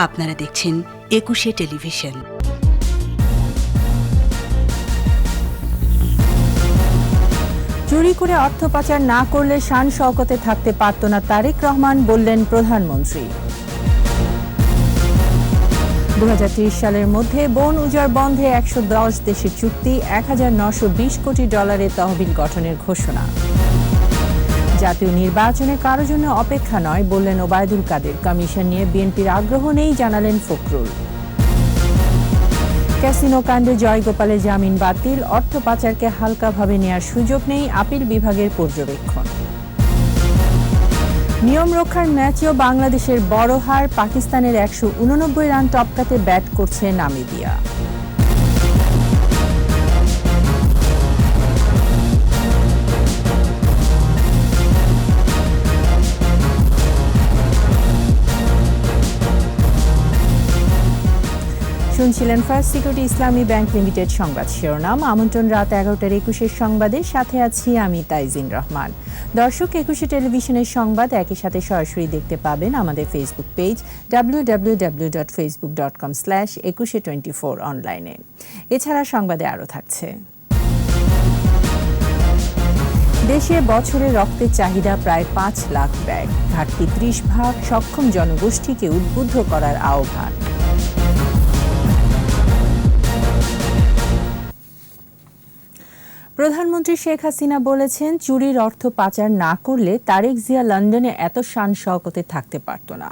আপনারা দেখছেন একুশে টেলিভিশন। চুরি করে অর্থ পাচার না করলে শান শওকতে থাকতে পারত না তারেক রহমান, বললেন প্রধানমন্ত্রী। 2030 সালের মধ্যে বন উজাড় বন্ধে 110 দেশের চুক্তি, $1920 কোটি তহবিল গঠনের ঘোষণা। জাতীয় নির্বাচনে কারো জন্য অপেক্ষা নয়, বললেন ওবায়দুল কাদের। কমিশন নিয়ে বিএনপির আগ্রহ নেই, জানালেন ফখরুল। ক্যাসিনো কাণ্ডে জয়গোপালের জামিন বাতিল, অর্থ পাচারকে হালকাভাবে নেওয়ার সুযোগ নেই, আপিল বিভাগের পর্যবেক্ষণ। নিয়ম রক্ষার ম্যাচেও বাংলাদেশের বড় হার, পাকিস্তানের 189 রান টপকাতে ব্যাট করছে নামিবিয়া। শুনছিলেন ফার্স্ট সিকিউরিটি ইসলামী ব্যাংক লিমিটেড সংবাদ শিরোনাম। আমন্ত্রণ রাত 11টার 21 সংবাদের সাথে আছি আমি তাইজিন রহমান। দর্শক, একুশে টেলিভিশনের সংবাদ একই সাথে সরাসরি দেখতে পাবেন আমাদের ফেসবুক পেজ www.facebook.com/2124 অনলাইনে। এছাড়া সংবাদে আরও থাকছে: দেশে বছরে রক্তের চাহিদা প্রায় 5 লাখ ব্যাগ, ঘাটতি 30%, সক্ষম জনগোষ্ঠীকে উদ্বুদ্ধ করার আহ্বান। প্রধানমন্ত্রী শেখ হাসিনা বলেছেন, চুরির অর্থ পাচার না করলে তারেক জিয়া লন্ডনে এত শান শওকতে থাকতে পারত না।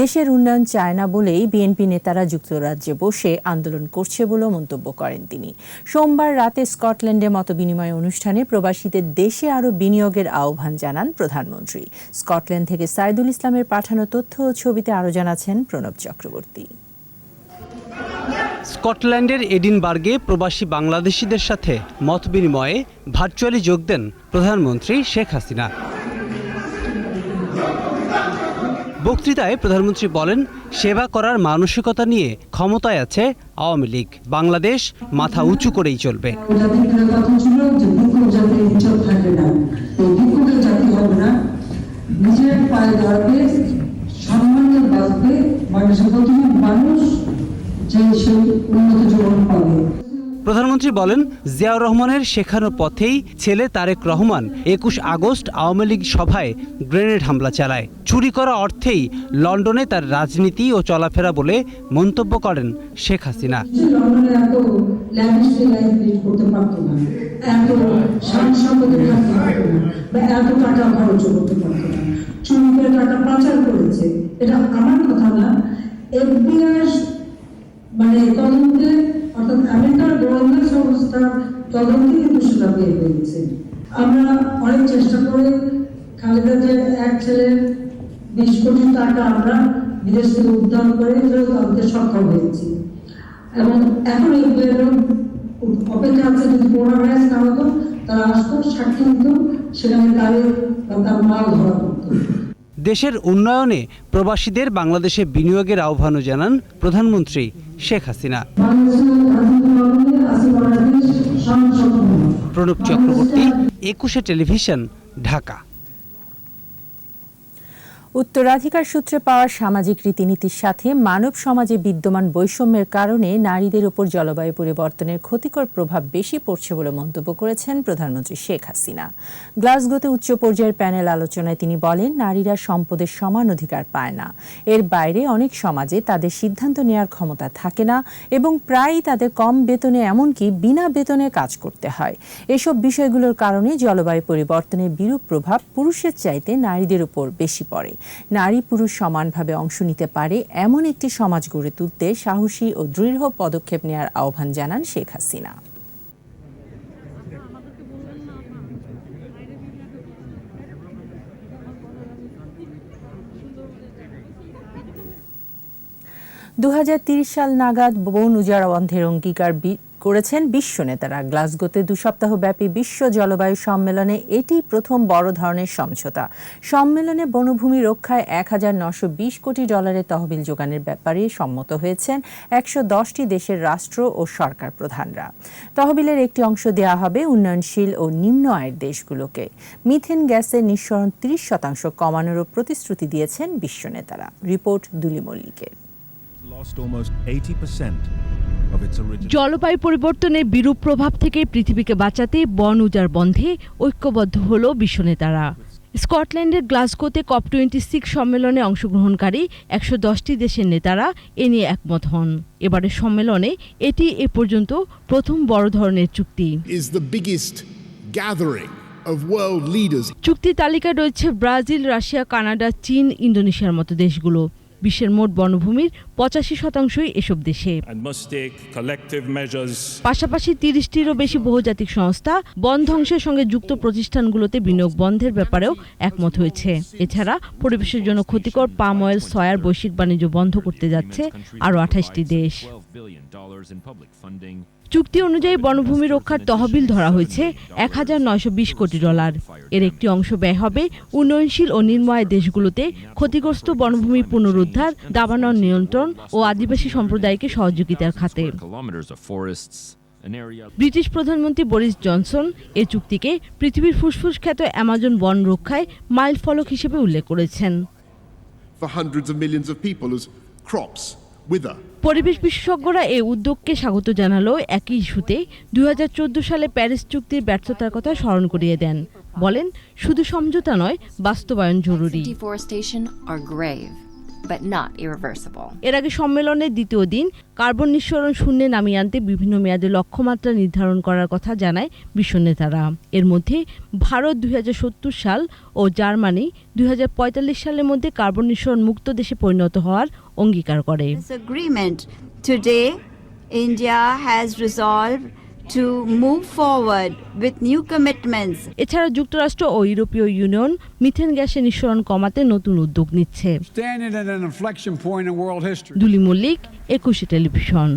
দেশের উন্নয়ন চায় না বলেই বিএনপি নেতারা যুক্তরাজ্যে বসে আন্দোলন করছে বলে মন্তব্য করেন তিনি। সোমবার রাতে স্কটল্যান্ডে মতবিনিময় অনুষ্ঠানে প্রবাসীদের দেশে আরও বিনিয়োগের আহ্বান জানান প্রধানমন্ত্রী। স্কটল্যান্ড থেকে সাইদুল ইসলামের পাঠানো তথ্য ও ছবিতে আরও জানাচ্ছেন প্রণব চক্রবর্তী। স্কটল্যান্ডের এডিনবার্গে প্রবাসী বাংলাদেশিদের সাথে মতবিনিময়ে ভার্চুয়ালি যোগ দেন প্রধানমন্ত্রী শেখ হাসিনা। বক্তৃতায় প্রধানমন্ত্রী বলেন, সেবা করার মানসিকতা নিয়ে ক্ষমতায় আছে আওয়ামী লীগ, বাংলাদেশ মাথা উঁচু করেই চলবে। প্রধানমন্ত্রী বলেন, জিয়াউর রহমানের শেখানো পথেই ছেলে তারেক রহমান 21 আগস্ট আওয়ামী লীগ সভায় গ্রেনেড হামলা চালায়। চুরি করা অর্থেই লন্ডনে তার রাজনীতি ও চলাফেরা বলে মন্তব্য করেন শেখ হাসিনা। মানে তদন্তে, অর্থাৎ আমেরিকার গোয়েন্দা সংস্থার তদন্তে কিন্তু সেটা বের হয়েছে। আমরা অনেক চেষ্টা করে খালেদা জিয়ার এক ছেলের 20 কোটি টাকা আমরা বিদেশ থেকে উদ্ধার করে ফেরত আনতে সক্ষম হয়েছি এবং এখন এগুলো অপেক্ষা আছে। যদি পুনরায় না হতো তারা আসতো, সাক্ষী হতো, সেখানে তাদের বা তার মাল ধরা পড়তো। দেশের উন্নয়নে প্রবাসীদের বাংলাদেশে বিনিয়োগের আহ্বানও জানান প্রধানমন্ত্রী শেখ হাসিনা। প্রণব চক্রবর্তী, একুশে টেলিভিশন, ঢাকা। উত্তরাধিকার সূত্রে পাওয়া সামাজিক রীতিনীতির সাথে মানব সমাজে বিদ্যমান বৈষম্যের কারণে নারীদের উপর জলবায়ু পরিবর্তনের ক্ষতিকর প্রভাব বেশি পড়ছে বলে মন্তব্য করেছেন প্রধানমন্ত্রী শেখ হাসিনা। গ্লাসগোতে উচ্চ পর্যায়ের প্যানেল আলোচনায় তিনি বলেন, নারীরা সম্পদের সমান অধিকার পায় না। এর বাইরে অনেক সমাজে তাদের সিদ্ধান্ত নেওয়ার ক্ষমতা থাকে না এবং প্রায়ই তাদের কম বেতনে, এমনকি বিনা বেতনে কাজ করতে হয়। এসব বিষয়গুলোর কারণে জলবায়ু পরিবর্তনের বিরূপ প্রভাব পুরুষের চাইতে নারীদের উপর বেশি পড়ে। নারী পুরুষ সমানভাবে অংশ নিতে পারে এমন একটি সমাজ গড়ে তুলতে সাহসী ও দৃঢ় পদক্ষেপ নেওয়ার আহ্বান জানান শেখ হাসিনা। 2030 সাল নাগাদ বন উজাড় বন্ধের অঙ্গীকার করেছেন বিশ্ব নেতারা। গ্লাসগোতে 2 সপ্তাহব্যাপী বিশ্ব জলবায়ু সম্মেলনে এটি প্রথম বড় ধরনের সমঝোতা। সম্মেলনে বনভূমি রক্ষায় $1920 কোটি তহবিল যোগানের ব্যাপারে সম্মত হয়েছেন 110টি দেশের রাষ্ট্র ও সরকার প্রধানরা। তহবিলের একটি অংশ দেওয়া হবে উন্নয়নশীল ও নিম্ন আয়ের দেশগুলোকে। মিথেন গ্যাসের নিঃসরণ 30% কমানোরও প্রতিশ্রুতি দিয়েছেন বিশ্ব নেতারা। রিপোর্ট দুলি মল্লিকের। lost almost 80% of its original. জলবায়ু পরিবর্তনের বিরূপ প্রভাব থেকে পৃথিবীকে বাঁচাতে বন উজাড় বন্ধে ঐক্যবদ্ধ হল বিশ্বনেতারা। স্কটল্যান্ডের গ্লাসগোতে COP26 সম্মেলনে অংশগ্রহণকারী 110টি দেশের নেতারা এ নিয়ে একমত হন। এবারের সম্মেলনে এটি এ পর্যন্ত প্রথম বড় ধরনের চুক্তি। is the biggest gathering of world leaders. চুক্তি তালিকায় রয়েছে ব্রাজিল, রাশিয়া, কানাডা, চীন, ইন্দোনেশিয়ার মতো দেশগুলো। বিশ্বের মোট বনভূমির 85%ই এসব দেশে। পাশাপাশি 30টিরও বেশি বহুজাতিক সংস্থা বন ধ্বংসের সঙ্গে যুক্ত প্রতিষ্ঠানগুলোতে বিনিয়োগ বন্ধের ব্যাপারেও একমত হয়েছে। এছাড়া পরিবেশের জন্য ক্ষতিকর পাম অয়েল, সয়ার বৈশ্বিক বাণিজ্য বন্ধ করতে যাচ্ছে আরও 28টি দেশ। চুক্তি অনুযায়ী বনভূমি রক্ষার তহবিল ধরা হয়েছে $1920 কোটি। এর একটি অংশ ব্যয় হবে উন্নয়নশীল ও নিম্নায় দেশগুলোতে ক্ষতিগ্রস্ত বনভূমি পুনরুদ্ধার, দাবানল নিয়ন্ত্রণ ও আদিবাসী সম্প্রদায়কে সহযোগিতার খাতে। ব্রিটিশ প্রধানমন্ত্রী বরিস জনসন এ চুক্তিকে পৃথিবীর ফুসফুস খ্যাত অ্যামাজন বন রক্ষায় মাইল ফলক হিসেবে উল্লেখ করেছেন। For hundreds of millions of people as crops wither. পরিবেশ বিশেষজ্ঞরা এই উদ্যোগকে স্বাগত জানালেও একই ইস্যুতে 2014 সালে প্যারিস চুক্তির ব্যর্থতার কথা স্মরণ করিয়ে দেন। বলেন, শুধু সমঝোতা নয়, বাস্তবায়ন জরুরি। Deforestation are grave, but not irreversible. এর আগে সম্মেলনের দ্বিতীয় দিন কার্বন নিঃসরণ শূন্যে নামিয়ে আনতে বিভিন্ন মেয়াদে লক্ষ্যমাত্রা নির্ধারণ করার কথা জানায় বিশ্ব নেতারা। এর মধ্যে ভারত 2070 সাল ও জার্মানি 2045 সালের মধ্যে কার্বন নিঃসরণ মুক্ত দেশে পরিণত হওয়ার অঙ্গীকার করে। This agreement today, India has resolved to move forward with new commitments. এছাড়া যুক্তরাষ্ট্র ও ইউরোপীয় ইউনিয়ন মিথেন গ্যাসের নিঃসরণ কমাতে নতুন উদ্যোগ নিচ্ছে। দুলি মল্লিক, 21 টেলিভিশন।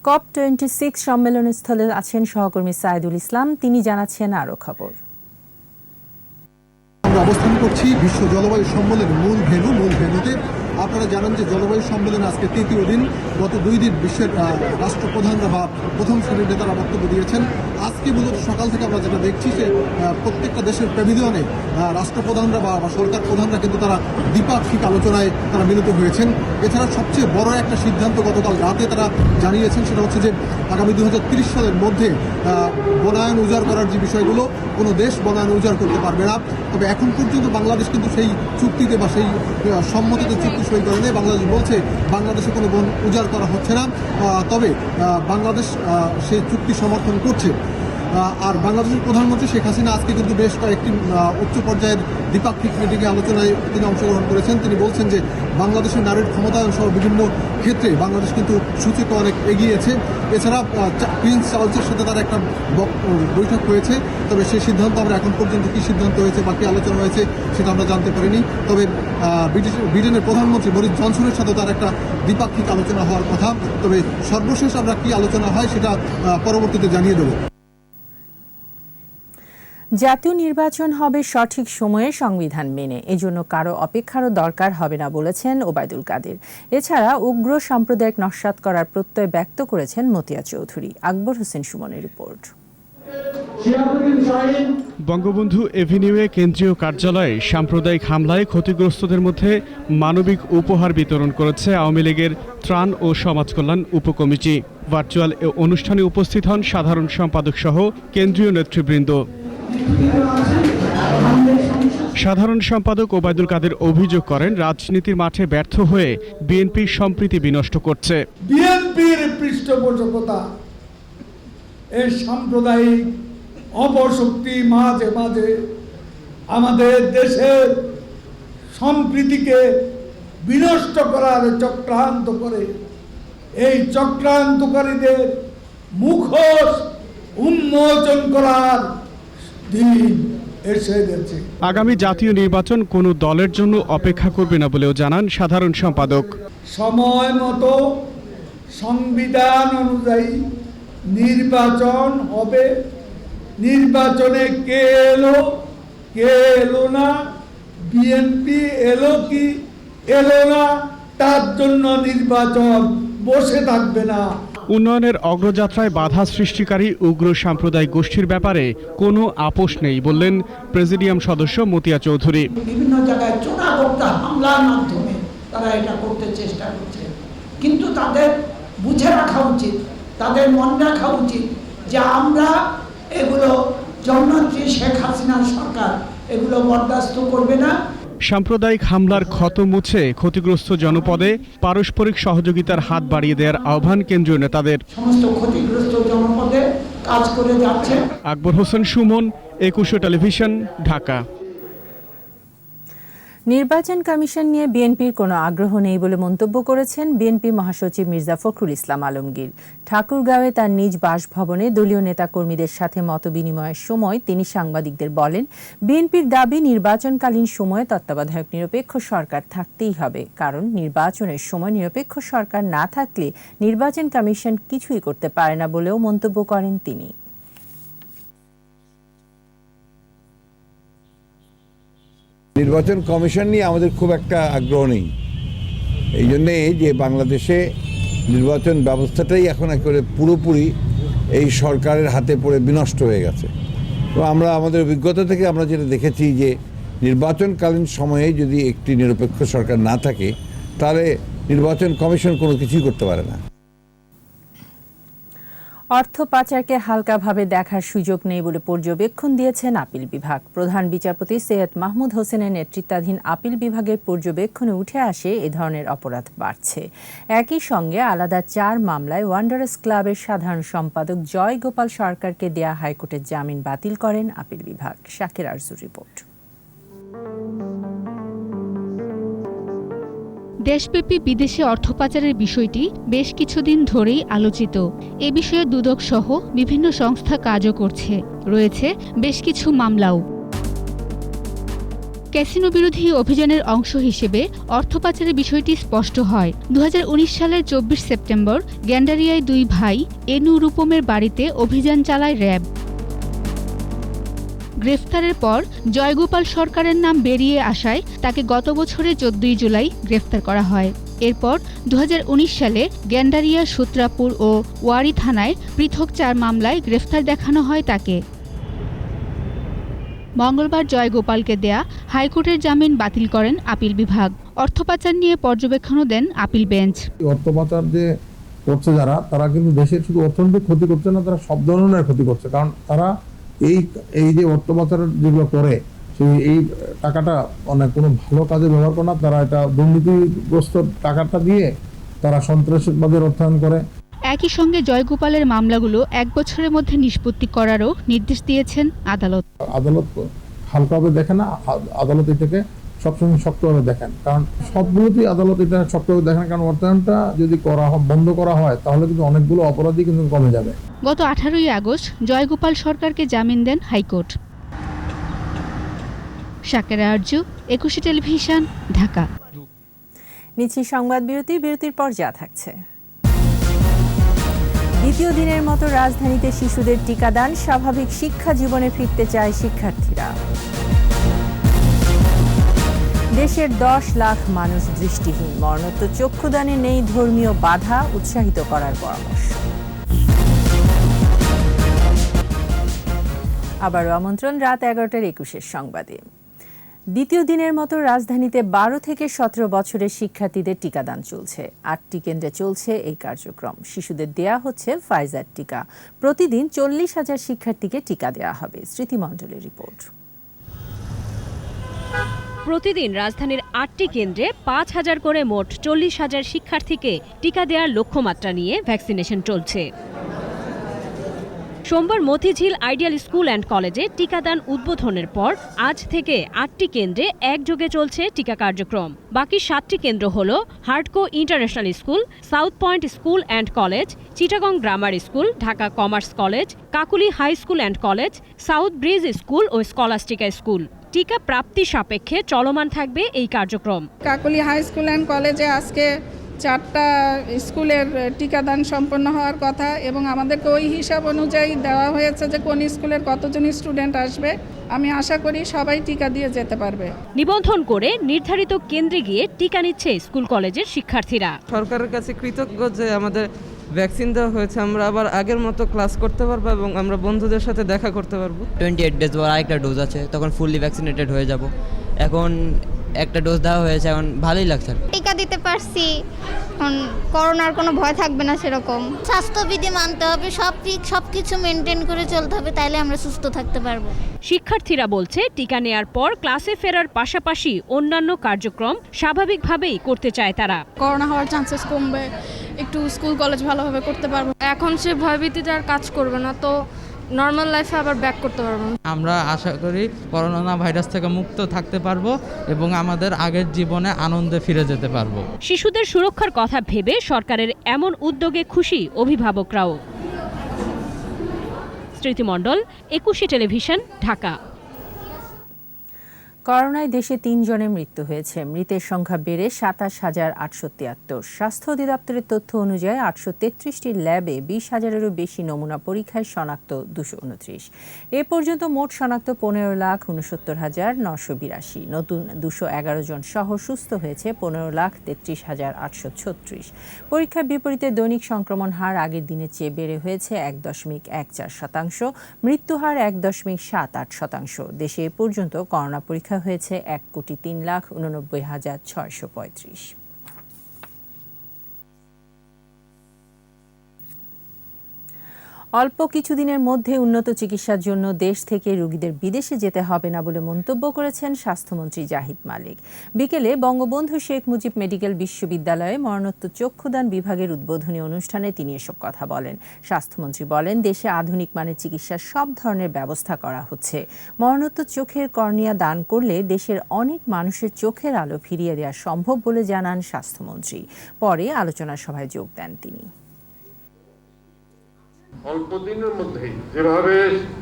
COP26 সম্মেলনস্থলে আছেন সহকর্মী সাইদুল ইসলাম, তিনি জানাচ্ছেন আরও খবর। আমরা অবস্থান করছি বিশ্ব জলবায়ু সম্মেলনের মূল ভেন্যুতে। আপনারা জানেন যে জলবায়ু সম্মেলন আজকে তৃতীয় দিন। গত 2 দিন বিশ্বের রাষ্ট্রপ্রধানরা বা প্রথম শ্রেণীর নেতারা বক্তব্য দিয়েছেন। আজকে মূলত সকাল থেকে আমরা যেটা দেখছি যে প্রত্যেকটা দেশের প্যাভিলিয়নে রাষ্ট্রপ্রধানরা বা সরকার প্রধানরা কিন্তু তারা দ্বিপাক্ষিক আলোচনায় তারা মিলিত হয়েছেন। এছাড়া সবচেয়ে বড় একটা সিদ্ধান্ত গতকাল রাতে তারা জানিয়েছেন, সেটা হচ্ছে যে আগামী 2030 সালের মধ্যে বনায়ন উজাড় করার যে বিষয়গুলো, কোনো দেশ বনায়ন উজাড় করতে পারবে না। তবে এখন পর্যন্ত বাংলাদেশ কিন্তু সেই চুক্তিতে বা সেই সম্মতিতে চুক্তি সই করেনি। বাংলাদেশ বলছে বাংলাদেশে কোনো বন উজাড় করা হচ্ছে না, তবে বাংলাদেশ সেই চুক্তি সমর্থন করছে। আর বাংলাদেশের প্রধানমন্ত্রী শেখ হাসিনা আজকে কিন্তু বেশ কয়েকটি উচ্চ পর্যায়ের দ্বিপাক্ষিক মিটিংয়ে আলোচনায় তিনি অংশগ্রহণ করেছেন। তিনি বলছেন যে বাংলাদেশের নারীর ক্ষমতায়ন সহ বিভিন্ন ক্ষেত্রে বাংলাদেশ কিন্তু সূচকে অনেক এগিয়েছে। এছাড়া প্রিন্স চার্লসের সাথে তার একটা বৈঠক হয়েছে, তবে সেই সিদ্ধান্ত আমরা এখন পর্যন্ত কী সিদ্ধান্ত হয়েছে বা কী আলোচনা হয়েছে সেটা আমরা জানতে পারিনি। তবে ব্রিটেনের প্রধানমন্ত্রী বরিস জনসনের সাথে তার একটা দ্বিপাক্ষিক আলোচনা হওয়ার কথা। তবে সর্বশেষ আমরা কী আলোচনা হয় সেটা পরবর্তীতে জানিয়ে দেব। জাতীয় নির্বাচন হবে সঠিক সময়ে সংবিধান মেনে, এজন্য কারো অপেক্ষারও দরকার হবে না বলেছেন ওবায়দুল কাদের। এছাড়া উগ্র সাম্প্রদায়িক নস্যাৎ করার প্রত্যয় ব্যক্ত করেছেন মতিয়া চৌধুরী। আকবর হোসেন সুমনের রিপোর্ট। বঙ্গবন্ধু এভিনিউয়ে কেন্দ্রীয় কার্যালয়ে সাম্প্রদায়িক হামলায় ক্ষতিগ্রস্তদের মধ্যে মানবিক উপহার বিতরণ করেছে আওয়ামী লীগের ত্রাণ ও সমাজ কল্যাণ উপকমিটি। ভার্চুয়াল অনুষ্ঠানে উপস্থিত হন সাধারণ সম্পাদক সহ কেন্দ্রীয় নেতৃবৃন্দ। সাধারণ সম্পাদক ওবায়দুল কাদের অভিযোগ করেন, রাজনীতির মাঠে ব্যর্থ হয়ে বিএনপি সম্প্রীতি বিনষ্ট করছে। বিএনপির পৃষ্ঠপোষকতা এই সাম্প্রদায়িক অপশক্তি মাঝে মাঝে আমাদের দেশের সম্প্রীতিকে বিনষ্ট করার চক্রান্ত করে। এই চক্রান্তকারীদের মুখোশ উন্মোচন করার দিন এসে গেছে। আগামী জাতীয় নির্বাচন কোনো দলের জন্য অপেক্ষা করবে না বলেও জানান সাধারণ সম্পাদক। সময় মতো সংবিধান অনুযায়ী নির্বাচন হবে। নির্বাচনে কে এলো কে এলো না, বিএনপি এলো কি এলো না, তার জন্য নির্বাচন বসে থাকবে না। উন্নয়নের অগ্রযাত্রায় বাধা সৃষ্টিকারী উগ্র সাম্প্রদায়িক গোষ্ঠীর ব্যাপারে কোনো আপোষ নেই বললেন প্রেসিডিয়াম সদস্য মতিয়া চৌধুরী। বিভিন্ন জায়গায় চোরাগোপ্তা হামলার মাধ্যমে তারা এটা করতে চেষ্টা করছে, কিন্তু তাদের বুঝে রাখা উচিত, তাদের মনে রাখা উচিত যে আমরা এগুলো জননেত্রী শেখ হাসিনার সরকার এগুলো বরদাস্ত করবে না। সাম্প্রদায়িক হামলার ক্ষত মুছে ক্ষতিগ্রস্ত জনপদে পারস্পরিক সহযোগিতার হাত বাড়িয়ে দেওয়ার আহ্বান কেন্দ্রীয় নেতাদের। সমস্ত ক্ষতিগ্রস্ত জনপদে কাজ করে যাচ্ছে। আকবর হোসেন সুমন, একুশে টেলিভিশন, ঢাকা। নির্বাচন কমিশন নিয়ে বিএনপির কোনো আগ্রহ নেই বলে মন্তব্য করেছেন বিএনপি মহাসচিব মির্জা ফখরুল ইসলাম আলমগীর। ঠাকুরগাঁওয়ে তার নিজ বাসভবনে দলীয় নেতাকর্মীদের সাথে মতবিনিময়ের সময় তিনি সাংবাদিকদের বলেন, বিএনপির দাবি নির্বাচনকালীন সময়ে তত্ত্বাবধায়ক নিরপেক্ষ সরকার থাকতেই হবে, কারণ নির্বাচনের সময় নিরপেক্ষ সরকার না থাকলে নির্বাচন কমিশন কিছুই করতে পারে না বলেও মন্তব্য করেন তিনি। নির্বাচন কমিশন নিয়ে আমাদের খুব একটা আগ্রহ নেই, এই জন্যে যে বাংলাদেশে নির্বাচন ব্যবস্থাটাই এখন একেবারে পুরোপুরি এই সরকারের হাতে পড়ে বিনষ্ট হয়ে গেছে। তো আমরা আমাদের অভিজ্ঞতা থেকে আমরা যেটা দেখেছি যে নির্বাচনকালীন সময়ে যদি একটি নিরপেক্ষ সরকার না থাকে তাহলে নির্বাচন কমিশন কোনো কিছুই করতে পারে না। অর্থ পাচারকে হালকাভাবে দেখার সুযোগ নেই বলে পর্যবেক্ষণ দিয়েছেন আপিল বিভাগ। প্রধান বিচারপতি সৈয়দ মাহমুদ হোসেনের নেতৃত্বাধীন আপিল বিভাগের পর্যবেক্ষণে উঠে আসে এ ধরনের অপরাধ বাড়ছে। একই সঙ্গে আলাদা 4 মামলায় ওয়ান্ডারার্স ক্লাবের সাধারণ সম্পাদক জয় গোপাল সরকারকে দেয়া হাইকোর্টের জামিন বাতিল করেন আপিল বিভাগ। শাকির আরজুর রিপোর্ট। দেশব্যাপী বিদেশে অর্থ পাচারের বিষয়টি বেশ কিছুদিন ধরেই আলোচিত। এ বিষয়ে দুদক সহ বিভিন্ন সংস্থা কাজও করছে, রয়েছে বেশ কিছু মামলাও। ক্যাসিনো বিরোধী অভিযানের অংশ হিসেবে অর্থ পাচারের বিষয়টি স্পষ্ট হয়। 2019 সালের 24 সেপ্টেম্বর গ্যান্ডারিয়ায় 2 ভাই এনু রূপমের বাড়িতে অভিযান চালায় র্যাব। গ্রেফতারের পর জয়গোপাল সরকারের নাম বেরিয়ে আসায় তাকে গত বছরের 14 জুলাই গ্রেফতার করা হয়। এরপর 2019 সালে গ্যান্ডারিয়া, সূত্রাপুর ও ওয়ারি থানায় পৃথক 4 মামলায় গ্রেফতার দেখানো হয় তাকে। মঙ্গলবার জয়গোপালকে দেয়া হাইকোর্টের জামিন বাতিল করেন আপিল বিভাগ। অর্থ পাচার নিয়ে পর্যবেক্ষণও দেন আপিল বেঞ্চ। অর্থ পাচার যে করছে যারা, তারা কিন্তু দেশের শুধু অর্থনৈতিক ক্ষতি করছে না, তারা সব ধরনের ক্ষতি করছে। কারণ তারা এই যে অর্থ পাচার যেগুলো করে, সেই এই টাকাটা মানে কোনো ভালো কাজে ব্যবহার করে না, তারা এটা দুর্নীতিগ্রস্ত টাকাটা দিয়ে তারা সন্ত্রাসবাদের অর্থায়ন করে। একই সঙ্গে জয়গোপালের মামলাগুলো 1 বছরের মধ্যে নিষ্পত্তি করারও নির্দেশ দিয়েছেন আদালত। আদালত হালকাভাবে দেখে না, আদালত এটাকে সবসময় শক্তভাবে দেখেন, কারণ সবগুলোতেই আদালত এটা শক্তভাবে দেখেন, কারণ অর্থায়নটা যদি বন্ধ করা হয় তাহলে কিন্তু অনেকগুলো অপরাধী কিন্তু কমে যাবে। গত 18 আগস্ট জয়গোপাল সরকারকে জামিন দেন হাইকোর্ট। শাকির আরজু, একুশে টেলিভিশন, ঢাকা। নিচ্ছি সংবাদ বিরতির পর যা থাকছে। দ্বিতীয় দিনের মতো রাজধানীতে শিশুদের টিকাদান, স্বাভাবিক শিক্ষা জীবনে ফিরতে চায় শিক্ষার্থীরা। দেশের 10 লাখ মানুষ দৃষ্টিহীন, মরণোত্তর চক্ষুদানে নেই ধর্মীয় বাধা, উৎসাহিত করার পরামর্শ। আবারও আমন্ত্রণ রাত 11টার 21 সংবাদে। দ্বিতীয় দিনের মতো রাজধানীতে 12 থেকে 17 বছরের শিক্ষার্থীদের টিকাদান চলছে। 8টি কেন্দ্রে চলছে এই কার্যক্রম। শিশুদের দেয়া হচ্ছে ফাইজার টিকা। প্রতিদিন 40,000 শিক্ষার্থীকে টিকা দেওয়া হবে। স্মৃতিমণ্ডলের রিপোর্ট। প্রতিদিন রাজধানীর 8টি কেন্দ্রে 5,000 করে মোট 40,000 শিক্ষার্থীকে টিকা দেওয়ার লক্ষ্যমাত্রা নিয়ে ভ্যাকসিনেশন চলছে। সোমবার মতিঝিল আইডিয়াল স্কুল অ্যান্ড কলেজে টিকাদান উদ্বোধনের পর আজ থেকে 8টি কেন্দ্রে একযোগে চলছে টিকা কার্যক্রম। বাকি 7টি কেন্দ্র হল Hardco international school, south point school and college, Chittagong grammar school, Dhaka commerce college, Kakuli high school and college, south bridge school ও স্কলাস্টিকা স্কুল। টিকা প্রাপ্তি সাপেক্ষে চলমান থাকবে এই কার্যক্রম। কাকুলি হাই স্কুল অ্যান্ড কলেজে আজকে 4টা স্কুলের টিকাদান সম্পন্ন হওয়ার কথা এবং আমাদেরকে ওই হিসাব অনুযায়ী দেওয়া হয়েছে যে কোন স্কুলের কতজন স্টুডেন্ট আসবে। আমি আশা করি সবাই টিকা দিয়ে যেতে পারবে। নিবন্ধন করে নির্ধারিত কেন্দ্রে গিয়ে টিকা নিচ্ছে স্কুল কলেজের শিক্ষার্থীরা। সরকারের কাছে কৃতজ্ঞ যে আমাদের ভ্যাকসিন দেওয়া হয়েছে, আমরা আবার আগের মতো ক্লাস করতে পারবো এবং আমরা বন্ধুদের সাথে দেখা করতে পারবো। 28 ডেজ পর আরেকটা ডোজ আছে, তখন ফুললি ভ্যাকসিনেটেড হয়ে যাব। এখন একটা ডোজ দেওয়া হয়েছে, এখন ভালোই লাগছে। টিকা দিতে পারছি, এখন করোনার কোনো ভয় থাকবে না সেরকম। স্বাস্থ্যবিধি মানতে হবে, সব কিছু মেনটেন করে চলতে হবে, তাইলে আমরা সুস্থ থাকতে পারবো। শিক্ষার্থীরা বলছে টিকা নেয়ার পর ক্লাসে ফেরার পাশাপাশি অন্যান্য কার্যক্রম স্বাভাবিকভাবেই করতে চায় তারা। করোনা হওয়ার চান্সেস কমবে, একটু স্কুল কলেজ ভালোভাবে করতে পারবো। এখন সে ভয়ভীতিতে আর কাজ করবে না, তো নর্মাল লাইফে আবার ব্যাক করতে পারবো। আমরা আশা করি করোনা ভাইরাস থেকে মুক্ত থাকতে পারবো এবং আমাদের আগের জীবনে আনন্দে ফিরে যেতে পারবো। শিশুদের সুরক্ষার কথা ভেবে সরকারের এমন উদ্যোগে খুশি অভিভাবকরাও। স্মৃতিমণ্ডল, একুশে টেলিভিশন, ঢাকা। করোনায় দেশে 3 জনের মৃত্যু হয়েছে। মৃতের সংখ্যা বেড়ে 27,873। স্বাস্থ্য অধিদপ্তরের তথ্য অনুযায়ী 833টি ল্যাবে 20,000-এরও বেশি নমুনা পরীক্ষায় শনাক্ত 229। এ পর্যন্ত মোট শনাক্ত 15,69,982। নতুন 211 জন সহ সুস্থ হয়েছে 15,33,836। পরীক্ষার বিপরীতে দৈনিক সংক্রমণ হার আগের দিনের চেয়ে বেড়ে হয়েছে 1.14%। মৃত্যু হার 1.78%। দেশে এ পর্যন্ত করোনা পরীক্ষা হয়েছে 1,03,89,635। অল্প কিছুদিনের মধ্যে উন্নত চিকিৎসার জন্য দেশ থেকে রোগীদের বিদেশে যেতে হবে না বলে মন্তব্য করেছেন স্বাস্থ্যমন্ত্রী জাহিদ মালিক। বিকেলে বঙ্গবন্ধু শেখ মুজিব মেডিকেল বিশ্ববিদ্যালয়ে মরণোত্তর চক্ষুদান বিভাগের উদ্বোধনী অনুষ্ঠানে তিনি এসব কথা বলেন। স্বাস্থ্যমন্ত্রী বলেন, দেশে আধুনিক মানের চিকিৎসার সব ধরনের ব্যবস্থা করা হচ্ছে। মরণোত্তর চোখের কর্নিয়া দান করলে দেশের অনেক মানুষের চোখের আলো ফিরিয়ে দেওয়া সম্ভব বলে জানান স্বাস্থ্যমন্ত্রী। পরে আলোচনা সভায় যোগ দেন তিনি। অল্প দিনের মধ্যেই যেভাবে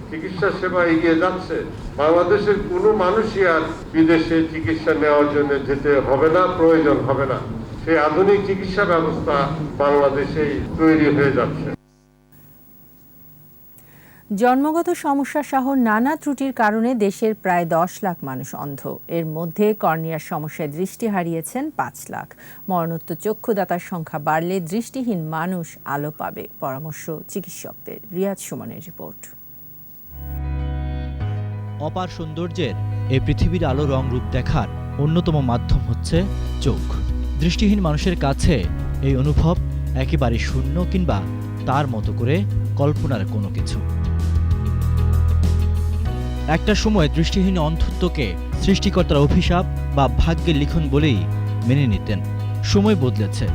চিকিৎসা সেবা এগিয়ে যাচ্ছে, বাংলাদেশের কোনো মানুষই আর বিদেশে চিকিৎসা নেওয়ার জন্য যেতে হবে না, প্রয়োজন হবে না। সেই আধুনিক চিকিৎসা ব্যবস্থা বাংলাদেশেই তৈরি হয়ে যাচ্ছে। জন্মগত সমস্যা সহ নানা ত্রুটির কারণে দেশের প্রায় 10 লাখ মানুষ অন্ধ। এর মধ্যে কর্নিয়ার সমস্যায় দৃষ্টি হারিয়েছেন 5 লাখ। মরণোত্তর চক্ষুদাতার সংখ্যা বাড়লে দৃষ্টিহীন মানুষ আলো পাবে, পরামর্শ চিকিৎসকদের। রিয়াজ সুমনের রিপোর্ট। অপার সৌন্দর্যের এই পৃথিবীর আলো রং রূপ দেখার অন্যতম মাধ্যম হচ্ছে চোখ। দৃষ্টিহীন মানুষের কাছে এই অনুভব একেবারে শূন্য কিংবা তার মতো করে কল্পনার কোনো কিছু। একটা সময় দৃষ্টিহীন অন্ধত্বকে সৃষ্টিকর্তার অভিশাপ বা ভাগ্যের লিখন বলেই মেনে নিতেন। সময় বদলেছে।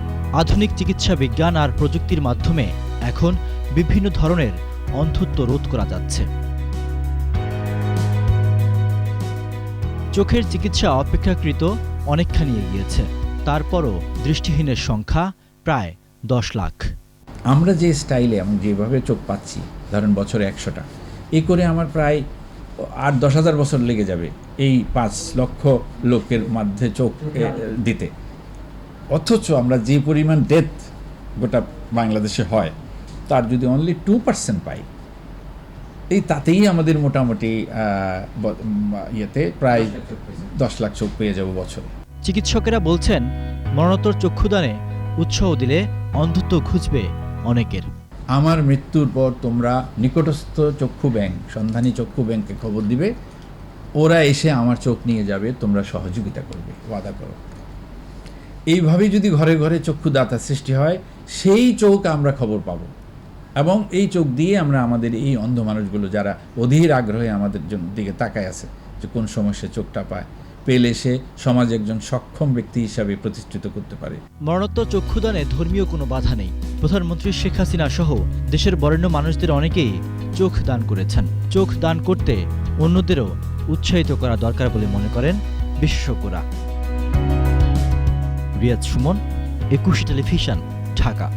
আধুনিক চিকিৎসা বিজ্ঞান আর প্রযুক্তির মাধ্যমে এখন বিভিন্ন ধরনের অন্ধত্ব রোধ করা যাচ্ছে। চোখের চিকিৎসা অপেক্ষাকৃত অনেকখানি এগিয়েছে। তারপরও দৃষ্টিহীনের সংখ্যা প্রায় 10 লাখ। আমরা যে স্টাইলে এবং যেভাবে চোখ পাচ্ছি, ধরেন বছরে 100টা, এই করে আমার প্রায় 8-10 হাজার বছর লেগে যাবে এই 5 লক্ষ লোকের মধ্যে চোখ দিতে। অথচ আমরা যে পরিমাণ ডেথ গোটা বাংলাদেশে হয়, তার যদি অনলি 2% পাই, এই তাতেই আমাদের মোটামুটি ইয়েতে প্রায় 10 লাখ চোখ পেয়ে যাব বছরে। চিকিৎসকেরা বলছেন, মরণোত্তর চক্ষুদানে উৎসাহ দিলে অন্ধত্ব ঘুচবে অনেকের। আমার মৃত্যুর পর তোমরা নিকটস্থ চক্ষু ব্যাংক, সন্ধানী চক্ষু ব্যাংকে খবর দিবে, ওরা এসে আমার চোখ নিয়ে যাবে, তোমরা সহযোগিতা করবে, ওয়াদা করো। এইভাবেই যদি ঘরে ঘরে চক্ষুদাতা সৃষ্টি হয়, সেই চোখ আমরা খবর পাব এবং এই চোখ দিয়ে আমরা আমাদের এই অন্ধ মানুষগুলো যারা অধীর আগ্রহে আমাদের দিকে তাকায় আছে যে কোন সমস্যায় চোখটা পায়, পেলে সে সমাজে একজন সক্ষম ব্যক্তি হিসাবে প্রতিষ্ঠিত করতে পারে। মরণোত্তর চক্ষুদানে ধর্মীয় কোনো বাধা নেই। প্রধানমন্ত্রী শেখ হাসিনা সহ দেশের বরেণ্য মানুষদের অনেকেই চোখ দান করেছেন। চোখ দান করতে অন্যদেরও উৎসাহিত করা দরকার বলে মনে করেন বিশেষজ্ঞরা। রিয়াজ সুমন, একুশে টেলিভিশন, ঢাকা।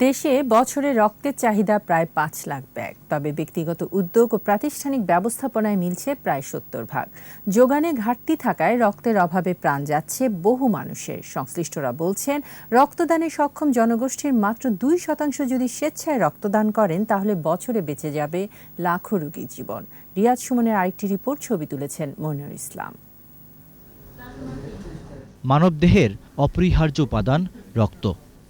দেশে বছরে রক্তের চাহিদা প্রায় 5 লাখ ব্যাগ। তবে ব্যক্তিগত উদ্যোগ ও প্রাতিষ্ঠানিক ব্যবস্থাপনায় মিলছে প্রায় 70%। যোগানে ঘাটতি থাকায় রক্তের অভাবে প্রাণ যাচ্ছে বহু মানুষের। সংশ্লিষ্টরা বলছেন, রক্তদানে সক্ষম জনগোষ্ঠীর মাত্র 2% যদি স্বেচ্ছায় রক্তদান করেন, তাহলে বছরে বেঁচে যাবে লাখো রোগীর জীবন। রিয়াজ সুমনের আরেকটি রিপোর্ট, ছবি তুলেছেন মনিরুল ইসলাম। মানবদেহের অপরিহার্য উপাদান রক্ত।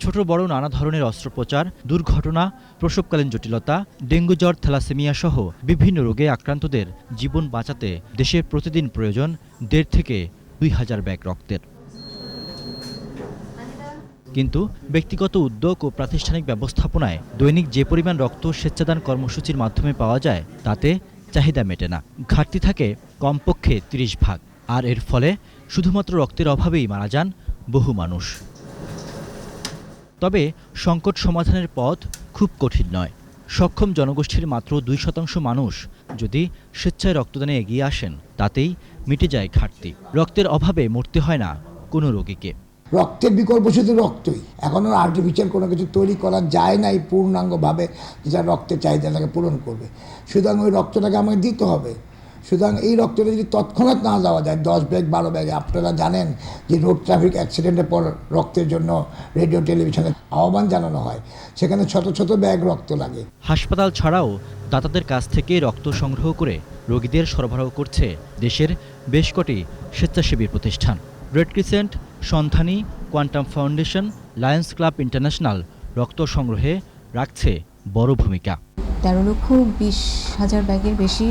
ছোট বড় নানা ধরনের অস্ত্রোপচার, দুর্ঘটনা, প্রসবকালীন জটিলতা, ডেঙ্গু জ্বর, থ্যালাসেমিয়া সহ বিভিন্ন রোগে আক্রান্তদের জীবন বাঁচাতে দেশে প্রতিদিন প্রয়োজন 1.5 থেকে 2,000 ব্যাগ রক্তের। কিন্তু ব্যক্তিগত উদ্যোগ ও প্রাতিষ্ঠানিক ব্যবস্থাপনায় দৈনিক যে পরিমাণ রক্ত স্বেচ্ছাদান কর্মসূচির মাধ্যমে পাওয়া যায় তাতে চাহিদা মেটে না। ঘাটতি থাকে কমপক্ষে 30 ভাগ। আর এর ফলে শুধুমাত্র রক্তের অভাবেই মারা যান বহু মানুষ। তবে সংকট সমাধানের পথ খুব কঠিন নয়। সক্ষম জনগোষ্ঠীর মাত্র 2% মানুষ যদি স্বেচ্ছায় রক্তদানে এগিয়ে আসেন তাতেই মিটে যায় ঘাটতি। রক্তের অভাবে মরতে হয় না কোনো রোগীকে। রক্তের বিকল্প শুধু রক্তই। এখনও আর্টিফিশিয়াল কোনো কিছু তৈরি করা যায় নাই পূর্ণাঙ্গভাবে যেটা রক্তের চাহিদাটাকে পূরণ করবে। সুতরাং ওই রক্তটাকে আমাকে দিতে হবে। সুতরাং এই রক্তটা যদি তৎক্ষণাৎ না দেওয়া যায়, 10 ব্যাগ 12 ব্যাগে, আপনারা জানেন যে রোড ট্রাফিক অ্যাক্সিডেন্টের পর রক্তের জন্য রেডিও টেলিভিশনে আহ্বান জানানো হয়, সেখানে ছোট ছোট ব্যাগ রক্ত লাগে। হাসপাতাল ছাড়াও দাতাদের কাছ থেকে রক্ত সংগ্রহ করে রোগীদের সরবরাহ করছে দেশের বেশ কটি স্বেচ্ছাসেবী প্রতিষ্ঠান। রেড ক্রিসেন্ট, সন্ধানী, quantum foundation, Lions club international রক্ত সংগ্রহে রাখছে বড় ভূমিকা। 13,20,000 ব্যাগের বেশি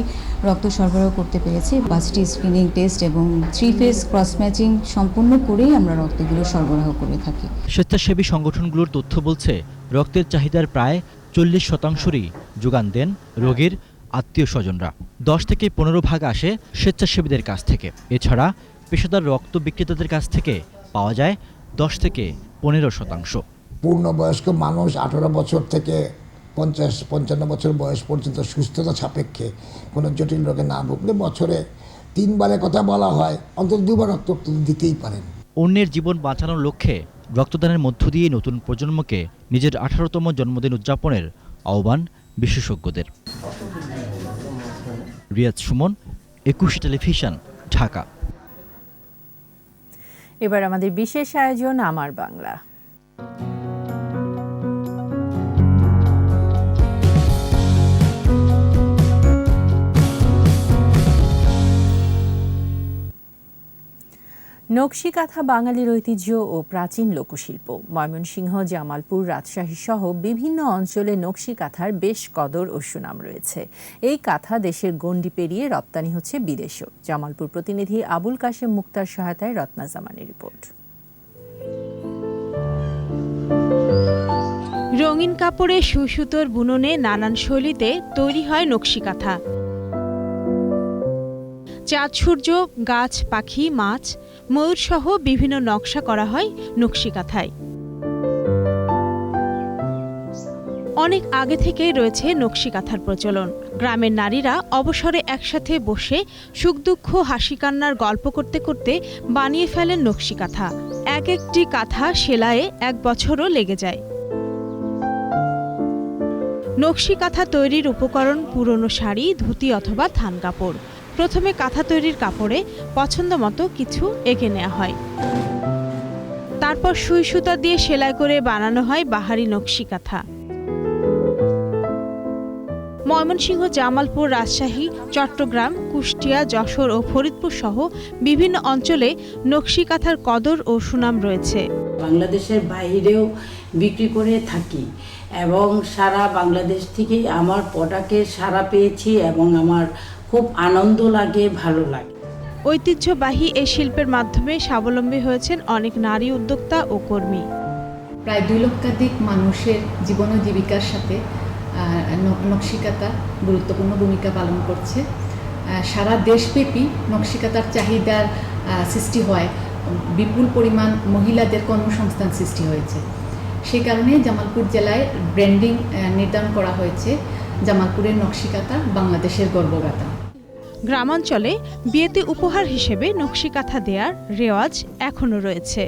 রক্ত সরবরাহ করতে পেরেছি। 5টি স্ক্রিনিং টেস্ট এবং 3 ফেজ ক্রস ম্যাচিং সম্পূর্ণ করেই আমরা রক্তগুলো সরবরাহ করে থাকি। স্বেচ্ছাসেবী সংগঠনগুলোর তথ্য বলছে রক্তের চাহিদার প্রায় 40%ই যোগান দেন রোগীর আত্মীয় স্বজনরা। 10 থেকে 15 ভাগ আসে স্বেচ্ছাসেবীদের কাছ থেকে। এছাড়া পেশাদার রক্ত বিক্রেতাদের কাছ থেকে পাওয়া যায় 10 থেকে 15%। পূর্ণবয়স্ক মানুষ 18 বছর থেকে 50-55 বছর বয়স পর্যন্ত সুস্থতা সাপেক্ষে কোনো জটিল রোগে না ভুগলে বছরে 3 বারের কথা বলা হয়, অন্তত 2 বার রক্ত দিতেই পারেন। অন্যের জীবন বাঁচানোর লক্ষ্যে রক্তদানের মধ্য দিয়ে নতুন প্রজন্মকে নিজের 18তম জন্মদিন উদযাপনের আহ্বান বিশেষজ্ঞদের। রিয়াজ সুমন, 21 টেলিভিশন, ঢাকা। এবার আমাদের বিশেষ আয়োজন আমার বাংলা। নকশি কাঁথা বাঙালির ঐতিহ্য ও প্রাচীন লোকশিল্প। ময়মনসিংহ, জামালপুর, রাজশাহী সহ বিভিন্ন অঞ্চলে নকশি কাঁথার বেশ কদর ও সুনাম রয়েছে। এই কাঁথা দেশের গণ্ডি পেরিয়ে রপ্তানি হচ্ছে বিদেশেও। জামালপুর প্রতিনিধি আবুল কাশেম মুক্তার সহায়তায় রত্না জামানের রিপোর্ট। রঙিন কাপড়ে সুসুতোর বুননে নানান শৈলীতে তৈরি হয় নকশি কাঁথা। চাঁদ, সূর্য, গাছ, পাখি, মাছ, ময়ূর সহ বিভিন্ন নকশা করা হয় নকশি কাঁথায়। অনেক আগে থেকেই রয়েছে নকশি কাঁথার প্রচলন। গ্রামের নারীরা অবসরে একসাথে বসে সুখ দুঃখ হাসি কান্নার গল্প করতে করতে বানিয়ে ফেলেন নকশি কাঁথা। এক একটি কাঁথা সেলাইয়ে 1 বছরও লেগে যায়। নকশি কাঁথা তৈরির উপকরণ পুরনো শাড়ি, ধুতি অথবা থান কাপড়। প্রথমে কাঁথা তৈরির কাপড়ে পছন্দ মতো কিছু এঁকে নেওয়া হয়। তারপর সুই সুতা দিয়ে সেলাই করে বানানো হয় বাহারি নকশি কাঁথা। ময়মনসিংহ, জামালপুর, রাজশাহী, চট্টগ্রাম, কুষ্টিয়া, যশোর ও ফরিদপুর সহ বিভিন্ন অঞ্চলে নকশি কাঁথার কদর ও সুনাম রয়েছে। বাংলাদেশের বাইরেও বিক্রি করে থাকি এবং সারা বাংলাদেশ থেকে আমার প্রোডাক্টের সাড়া পেয়েছি এবং আমার খুব আনন্দ লাগে, ভালো লাগে। ঐতিহ্যবাহী এই শিল্পের মাধ্যমে স্বাবলম্বী হয়েছেন অনেক নারী উদ্যোক্তা ও কর্মী। প্রায় 2 লক্ষাধিক মানুষের জীবন ও জীবিকার সাথে নকশি কাঁথা গুরুত্বপূর্ণ ভূমিকা পালন করছে। সারা দেশব্যাপী নকশি কাঁথার চাহিদার সৃষ্টি হয়, বিপুল পরিমাণ মহিলাদের কর্মসংস্থান সৃষ্টি হয়েছে। সেই কারণে জামালপুর জেলায় ব্র্যান্ডিং নির্ধারণ করা হয়েছে জামালপুরের নকশি কাঁথা বাংলাদেশের গর্বগাথা। গ্রামাঞ্চলে বিয়েতে উপহার হিসেবে নকশি কাঁথা দেওয়ার রেওয়াজ এখনো রয়েছে।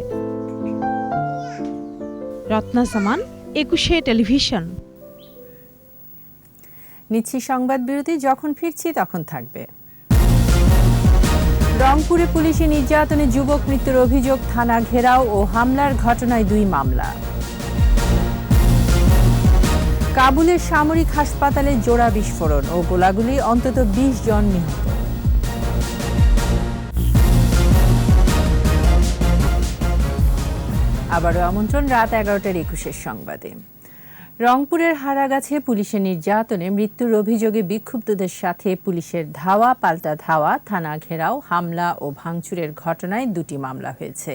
রত্না জামান, 21 টেলিভিশন। নিচ্ছি সংবাদ বিরতি, যখন ফিরছি তখন থাকবে। রংপুরে পুলিশি নির্যাতনে যুবক মৃত্যুর অভিযোগ, থানা ঘেরাও ও হামলার ঘটনায় 2 মামলা। কাবুলের সামরিক হাসপাতালে জোড়া বিস্ফোরণ ও গোলাগুলি, অন্তত 20 জন নিহত। আবারও আমন্ত্রণ রাত 11:21 সংবাদে। রংপুরের হারাগাছে পুলিশের নির্যাতনে মৃত্যুর অভিযোগে বিক্ষুব্ধদের সাথে পুলিশের ধাওয়া পাল্টা ধাওয়া, থানা ঘেরাও, হামলা ও ভাঙচুরের ঘটনায় 2টি মামলা হয়েছে।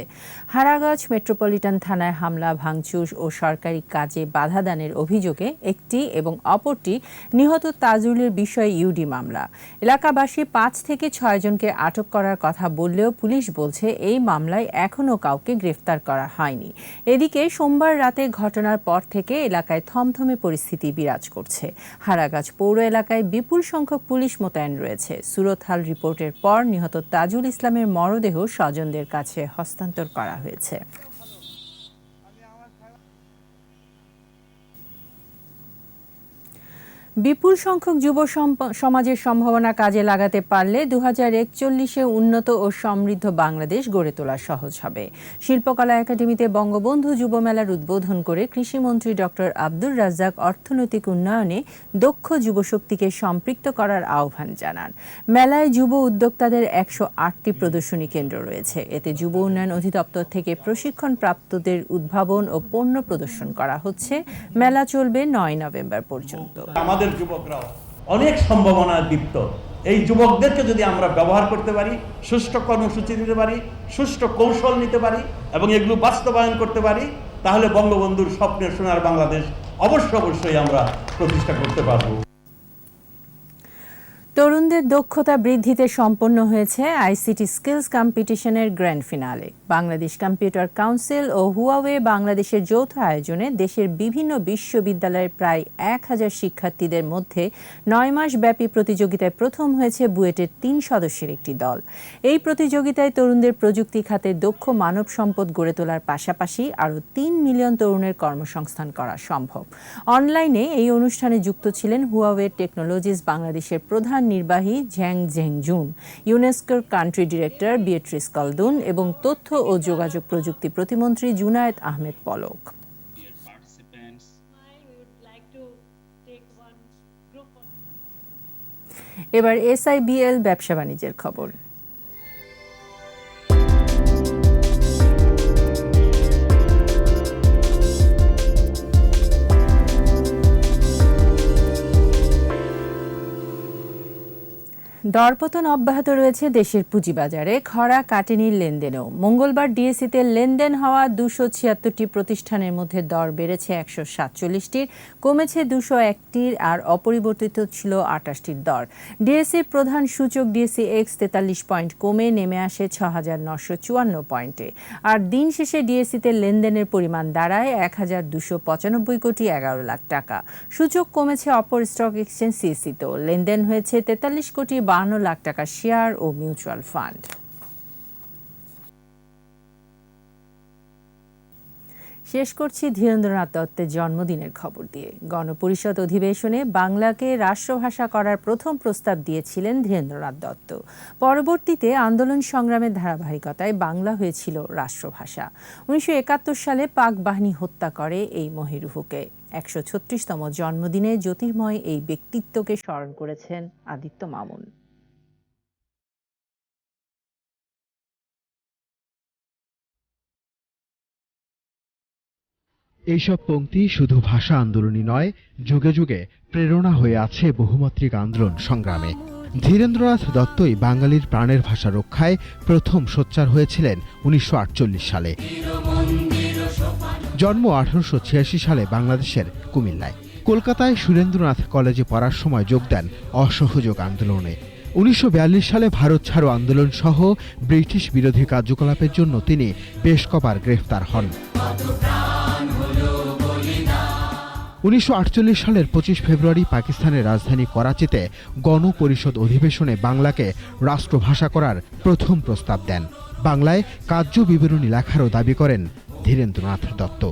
হারাগাছ মেট্রোপলিটন থানায় হামলা, ভাঙচুর ও সরকারি কাজে বাধা দানের অভিযোগে একটি এবং অপরটি নিহত তাজুলের বিষয়ে ইউডি মামলা। এলাকাবাসী 5 থেকে 6 জনকে আটক করার কথা বললেও পুলিশ বলছে এই মামলায় এখনও কাউকে গ্রেফতার করা হয়নি। এদিকে সোমবার রাতে ঘটনার পর থেকে এলাকায় থমথমে পরিস্থিতি বিরাজ করছে। হারাগাছ পৌর এলাকায় বিপুল সংখ্যক পুলিশ মোতায়েন রয়েছে। সুরতহাল রিপোর্টের পর নিহত তাজুল ইসলামের মরদেহ স্বজনদের কাছে হস্তান্তর করা হয়েছে। বিপুল সংখ্যক যুব সমাজের সম্ভাবনা কাজে লাগাতে পারলে 2041-এ উন্নত ও সমৃদ্ধ বাংলাদেশ গড়ে তোলা সহজ হবে। শিল্পকলা একাডেমিতে বঙ্গবন্ধু যুব মেলার উদ্বোধন করে কৃষিমন্ত্রী ডক্টর আব্দুর রাজ্জাক অর্থনৈতিক উন্নয়নে দক্ষ যুবশক্তিকে সম্পৃক্ত করার আহ্বান জানান। মেলায় যুব উদ্যোক্তাদের 108টি প্রদর্শনী কেন্দ্র রয়েছে। এতে যুব উন্নয়ন অধিদপ্তর থেকে প্রশিক্ষণ প্রাপ্তদের উদ্ভাবন ও পণ্য প্রদর্শন করা হচ্ছে। মেলা চলবে 9 নভেম্বর পর্যন্ত। আমাদের যুবকরাও অনেক সম্ভাবনা দীপ্ত। এই যুবকদেরকে যদি আমরা ব্যবহার করতে পারি, সুষ্ঠু কর্মসূচি দিতে পারি, সুষ্ঠু কৌশল নিতে পারি এবং এগুলো বাস্তবায়ন করতে পারি, তাহলে বঙ্গবন্ধুর স্বপ্নের সোনার বাংলাদেশ অবশ্যই আমরা প্রতিষ্ঠা করতে পারব। তরুণদের দক্ষতা বৃদ্ধিতে সম্পন্ন হয়েছে আইসিটি স্কিলস কম্পিটিশনের grand finale. Bangladesh computer council ও হুয়াওয়ে বাংলাদেশের যৌথ আয়োজনে দেশের বিভিন্ন বিশ্ববিদ্যালয়ের প্রায় 1000 শিক্ষার্থীদের মধ্যে 9 মাস ব্যাপী প্রতিযোগিতায় প্রথম হয়েছে বুয়েটের 3 সদস্যের একটি দল। এই প্রতিযোগিতায় তরুণদের প্রযুক্তি খাতে দক্ষ মানব সম্পদ গড়ে তোলার পাশাপাশি আরও 3 মিলিয়ন তরুণের কর্মসংস্থান করা সম্ভব। অনলাইনে এই অনুষ্ঠানে যুক্ত ছিলেন হুয়াওয়ে টেকনোলজিস বাংলাদেশের প্রধান নির্বাহী ঝ্যাং জেংজুন, ইউনেস্কোর কান্ট্রি ডিরেক্টর বিয়েট্রিস কলদুন এবং তথ্য ও যোগাযোগ প্রযুক্তি প্রতিমন্ত্রী জুনায়েদ আহমেদ পলক। এবার SIBL ব্যবসা বাণিজ্যের খবর। দরপতন অব্যাহত রয়েছে দেশের পুঁজিবাজারে, খরা কাটেনি লেনদেনেও। মঙ্গলবার ডিএসইতে লেনদেন হওয়া 276টি প্রতিষ্ঠানের মধ্যে দর বেড়েছে 147টির, কমেছে 201টির আর অপরিবর্তিত ছিল 28টির দর। ডিএসইর প্রধান সূচক ডিএসই এক্স 43 পয়েন্ট কমে নেমে আসে 6954 পয়েন্টে। আর দিন শেষে ডিএসইতে লেনদেনের পরিমাণ দাঁড়ায় 1295 কোটি 11 লাখ টাকা। সূচক কমেছে অপর স্টক এক্সচেঞ্জ সিএসইতেও। লেনদেন হয়েছে 43 কোটি 52 লাখ টাকা শেয়ার ও মিউচুয়াল ফান্ড। শেষ করছি ধীরেন্দ্রনাথ দত্তের জন্মদিনের খবর দিয়ে। গণপরিষদ অধিবেশনে বাংলাকে রাষ্ট্রভাষা করার প্রথম প্রস্তাব দিয়েছিলেন ধীরেন্দ্রনাথ দত্ত। পরবর্তীতে আন্দোলন সংগ্রামের ধারাবাহিকতায় বাংলা হয়েছিল রাষ্ট্রভাষা। 1971 সালে পাক বাহিনী হত্যা করে এই মহিরুহকে। 136তম জন্মদিনে জ্যোতির্ময় এই ব্যক্তিত্বকে স্মরণ করেছেন আদিত্য মামুন। এইসব পংক্তি শুধু ভাষা আন্দোলনই নয়, যুগে যুগে প্রেরণা হয়ে আছে বহুমাত্রিক আন্দোলন সংগ্রামে। ধীরেন্দ্রনাথ দত্তই বাঙালির প্রাণের ভাষা রক্ষায় প্রথম সোচ্চার হয়েছিলেন 1948 সালে। জন্ম 1886 সালে বাংলাদেশের কুমিল্লায়। কলকাতায় সুরেন্দ্রনাথ কলেজে পড়ার সময় যোগ দেন অসহযোগ আন্দোলনে। 1942 সালে ভারত ছাড়ো আন্দোলন সহ ব্রিটিশ বিরোধী কার্যকলাপের জন্য তিনি বেশ কবার গ্রেফতার হন। 1948 সালের 25 ফেব্রুয়ারি পাকিস্তানের রাজধানী করাচিতে গণপরিষদ অধিবেশনে বাংলাকে রাষ্ট্রভাষা করার প্রথম প্রস্তাব দেন। বাংলায় কার্য বিবরণী লেখারও দাবি করেন ধীরেন্দ্রনাথ দত্ত।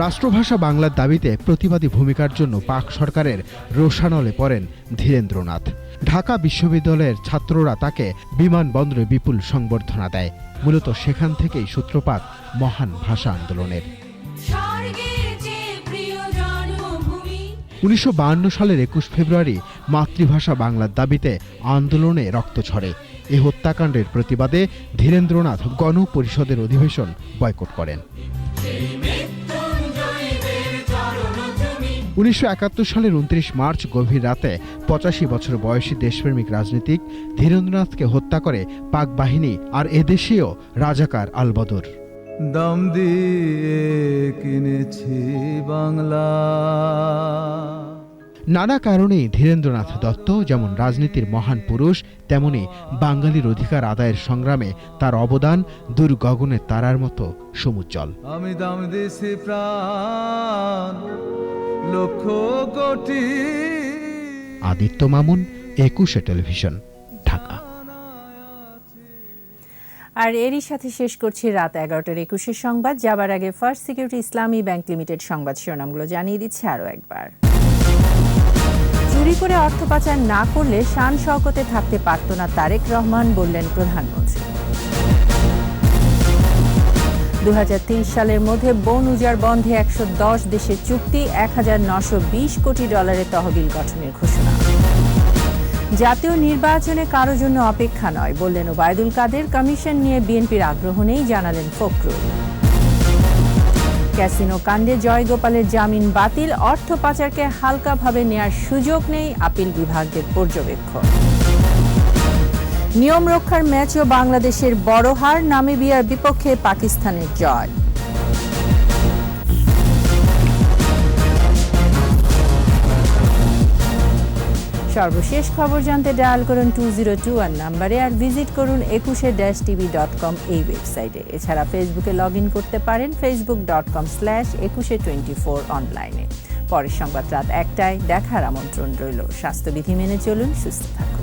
রাষ্ট্রভাষা বাংলার দাবিতে প্রতিবাদী ভূমিকার জন্য পাক সরকারের রোষানলে পড়েন ধীরেন্দ্রনাথ। ঢাকা বিশ্ববিদ্যালয়ের ছাত্ররা তাকে বিমানবন্দরে বিপুল সংবর্ধনা দেয়। মূলত সেখান থেকেই সূত্রপাত মহান ভাষা আন্দোলনের। 1952 সালের 21 ফেব্রুয়ারি মাতৃভাষা বাংলার দাবিতে আন্দোলনে রক্ত ঝরে। এই হত্যাকাণ্ডের প্রতিবাদে ধীরেন্দ্রনাথ গণপরিষদের অধিবেশন বয়কট করেন। 1971 সালের 29 মার্চ গভীর রাতে 85 বছর বয়সী দেশপ্রেমিক রাজনীতিক ধীরেন্দ্রনাথকে হত্যা করে পাক বাহিনী আর এদেশীয় রাজাকার আলবদর। দাম দিয়ে কিনেছি বাংলা। নানা কারণেই ধীরেন্দ্রনাথ দত্ত যেমন রাজনীতির মহান পুরুষ, তেমনি বাঙালির অধিকার আদায়ের সংগ্রামে তার অবদান দূর গগনের তারার মতো সমুজ্জ্বল। আমি দাম দিয়েছি প্রাণ লক্ষ কোটি। আদিত্য মামুন, একুশে টেলিভিশন, ঢাকা। আর এরই সাথে শেষ করছি রাত 11টার 21 সংবাদ। যাবার আগে ফার্স্ট সিকিউরিটি ইসলামী ব্যাংক লিমিটেড সংবাদ শিরোনামগুলো জানিয়ে দিচ্ছে আরও একবার। চুরি করে অর্থ পাচার না করলে শান শওকতে থাকতে পারত না তারেক রহমান, বললেন প্রধানমন্ত্রী। 2023 সালের মধ্যে বন উজাড় বন্ধে 110 দেশের চুক্তি, $1920 কোটি তহবিল গঠনের ঘোষণা। জাতীয় নির্বাচনে কারো জন্য অপেক্ষা নয়, বললেন ওবায়দুল কাদের। কমিশন নিয়ে বিএনপির আগ্রহ নেই, জানালেন ফখরুল। ক্যাসিনো কাণ্ডে জয়গোপালের জামিন বাতিল, অর্থ পাচারকে হালকাভাবে নেয়ার সুযোগ নেই আপিল বিভাগের পর্যবেক্ষণ। নিয়ম রক্ষার ম্যাচও বাংলাদেশের বড় হার, নামিবিয়ার বিপক্ষে পাকিস্তানের জয়। সর্বশেষ খবর জানতে ডায়াল করুন 2021 নম্বরে, আর ভিজিট করুন 21-tv.com এই ওয়েবসাইটে। এছাড়া ফেসবুকে লগ ইন করতে পারেন facebook.com/2124 অনলাইনে। পরের সংবাদ রাত 1টায় দেখার আমন্ত্রণ রইল। স্বাস্থ্যবিধি মেনে চলুন, সুস্থ থাকুন।